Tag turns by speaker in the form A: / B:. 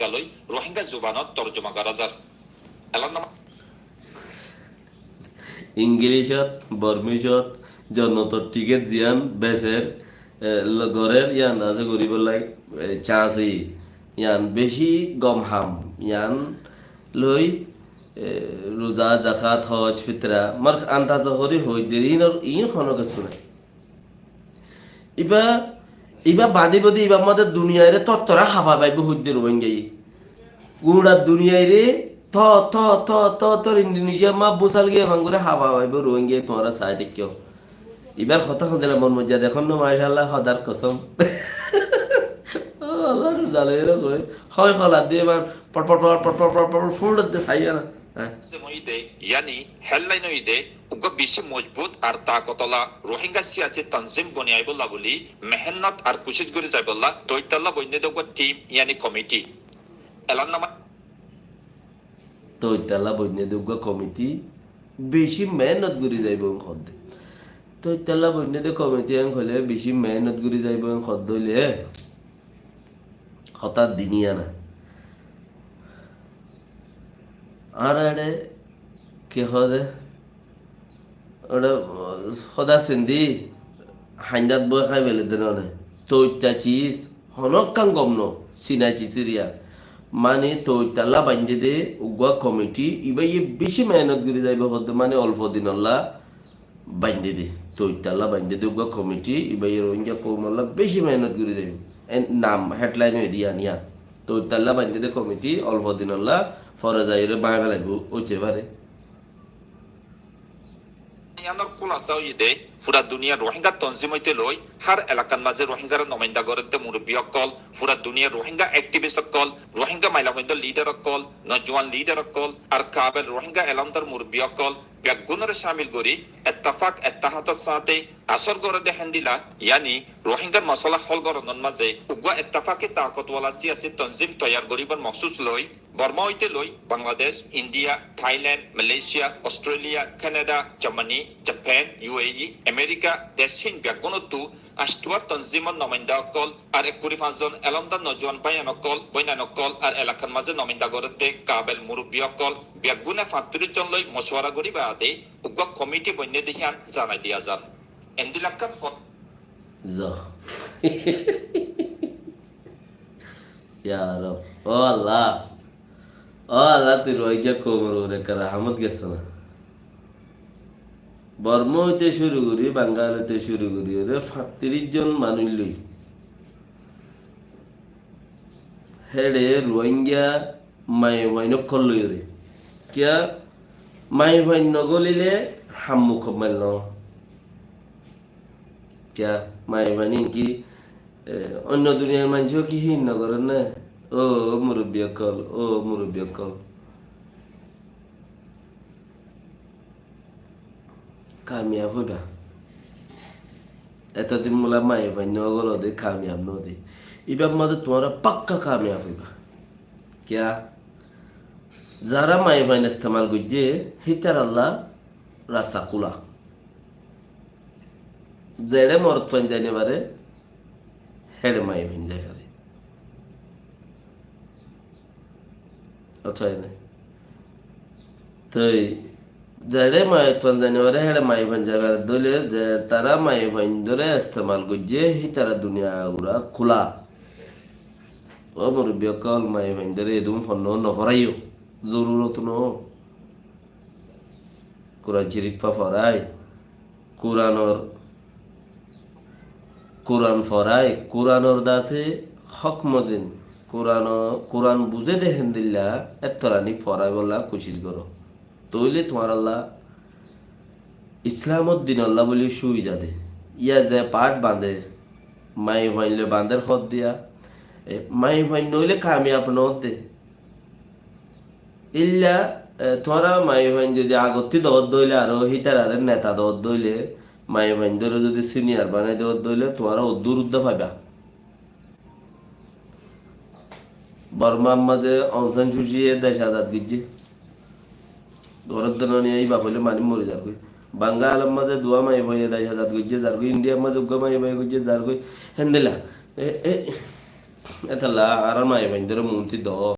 A: গালৈ রোহিঙ্গা জুবানত তর্জমা করা যার এলান নামা
B: ইংলিশত বর্মিশত জনতর টিকেট জিয়ান বেসের ঘরের ইয়ান আছে গরিব লাই চাষি ইয়ান বেশি গম হাম ইয়ান লই রোজা জাকাত হজ ফিতরা মার আন্দাজ করি হই দেরি ইন খনকে শুনে ইবা ইবা বাদি বাদি ইবা আমাদের দুনিয়ায় রে তত্তরা হাফা পাইব হুদ্দের রোহিঙ্গাই গুড়া দুনিয়ায় রে থ থ থ থ তোর ইন্দোনেশিয়া মা বুসাল গিয়ে ভাঙ্গুরে হাফা পাইব রোহিঙ্গাই তোমরা চাই দেখিও এবার কথা খুঁজে মন মজা দেখুন না মাশাআল্লাহ খদার কসম আল্লাহ জালে রে কই হয় খলা দিয়ে এবার পট পট পট পট পট পট পট ফুল দে চাইয়া না
A: মইদে ইয়ানি হেডলাইন হইদে উগ্র বেশি মজবুত আর তাকতলা রোহিঙ্গা সিয়াসি তনজিম বনিয়াইবল্লা বলি মেহনত আর কুশিশ করে যাইবল্লা দৈতাল্লা বৈন্যদক টিম ইয়ানি কমিটি এলান নামা
B: তো ইতালা বন্যে দুর্গ কমিটি বেশি মেহনত করে যাইব খদ্দে তো ইতালা বন্যে দে কমিটি আং হলে বেশি মেহনত করে যাইব খদ্দ হইলে হঠাৎ দিনিয়া না আর আরে কে হদে ওটা সদা সিন্ধি হাইন্দাত বই খাই বেলে দেন তৈতা চিজ হনক কাং গমন সিনা চিচিরিয়া মানে তৈতাল্লা বান্ধে দে উগুয়া কমিটি ইবাই বেশি মেহনত করে যাইব হতে মানে অল্প দিন আল্লাহ বান্ধে দে তৈতাল্লা বান্ধে দে উগুয়া কমিটি ইবাই রোহিঙ্গা কৌমাল্লা বেশি মেহনত করে যাইব নাম হেডলাইন হয়ে দিয়া নিয়া তৈতাল্লা বান্ধে দে কমিটি অল্প দিন আল্লাহ ফরে যাই বাঁকা ফেলাইব ওইতে পারে
A: ইয়ানোর কুলাসাও ইদে পুরা দুনিয়া রোহিঙ্গা তনজিম হইতে লই হার এলাকার মাঝে রোহিঙ্গার নমাইন্দা গরতে মুরব্বী অকল পুরা দুনিয়া রোহিঙ্গা অ্যাক্টিভিস্ট অকল রোহিঙ্গা মাইলা হইন্দ লিডার অকল নজওয়ান লিডার অকল আর কাবেল রোহিঙ্গা এলামদার মুরব্বী অকল ব্যাগুণরে শামিল করি এত্তাফাক এত্তাহাতের সাথে আসর গড়ে দেখেন দিলা ইয়ানি রোহিঙ্গার মশলা হল গরনের মাঝে উগ্র এত্তাফাকে তাকতওয়ালা সিয়াসি তনজিম তৈয়ার করিবার মখসুস লই বর্মা হইতে লই Bangladesh India Thailand Malaysia Australia Canada Germany Japan UAE America দেশহীন ব্যাগুণতো আষ্টুয়ার তনজিমর নমাইন্দা অকল আর ১৫ জন এলমদার নজওয়ান ভাইয়ান অকল বৈনান অকল আর এলাকার মাঝে নমিন্দা গড়তে কাবেল মুরব্বী অকল ব্যাগুণে ৩৫ জন লই মশওয়ারা করি বাদে উগ্র কমিটি বন্যে দেখিয়ান জানাই দিয়া যার এন্দিলাক্কার
B: ইয়া রব ও আল্লাহ তুই রোহিঙ্গা কোমর ওরে রাহমত গেছে না বর্ম হইতে শুরু করি বাঙ্গাল হইতে শুরু করি ওরে ৩৫ জন মানুষ লই হেডে রোহিঙ্গা মাই ভাইনক্ষর লই রে কিয়া মাই ভাই নগলিলে হাম্মুখ মাইল কিয়া মাই ভাইনি কি অন্য দুনিয়ার মানুষও কি হিন নগরেন না ও মুরব্বী অকল কামিয়াব হইবা এতদিন মোলা মাই ভাই নগল দে কামিয়াব ন দে এবার মধ্যে তোমারা পাক্কা কামিয়াব হইবা কিয়া যারা মাই ভাইন ইস্তেমাল করছে হিতার আল্লাহ রাস্তা কুলা জেড়ে মরত পাইন জানি বারে হেড়ে মাই ভাইন যাই পারে অথয় না তো যারে মাই তন জানি বারে হেড়ে মাই ভাইন যাই পারে দলে যে তারা মাই ভাইন ধরে ইস্তেমাল করছে হিতারা দুনিয়া উড়া খোলা ও মুরব্বী অকল মাই ভাইন ধরে এদম ফন্ন নভরাইও জরুরত ন কোরআন শরীফা ফরাই কোরআন ফরাই কোরআনর দাসে হক মজিন কোরআন বুঝে দেখেন দিল্লা এতরানি ফরাই বলা কোশিশ করো তৈলে তোমার আল্লাহ ইসলামত দিন আল্লাহ বলি সুবিধা দে ইয়া যে পাট বাঁধে মাই ভাইলে বাঁধের খত দিয়া মাই ভাই নইলে কামিয়াব নদে ইল্লা তোরা মাই ভাইন যদি আগতি দৌড় দইলে আরো হিতার আরে নেতা দৌড় দইলে মাই ভাইন ধরে যদি সিনিয়র বানাই দৌড় দইলে তোরা উদ্দুর উদ্দা পাইবা বর্মার মাঝে অংশান সুশিয়ে দেশ আজাদ গিয়েছে ঘরের দল নিয়ে এই বাপলে মানি মরে যার কই বাঙ্গালের মাঝে দোয়া মাই ভাই দেশ আজাদ গিয়েছে যার কই ইন্ডিয়ার মাঝে উগ্র মাই ভাই গিয়েছে যার কই হেন্দেলা Ito la, aram na ibang dero munti do.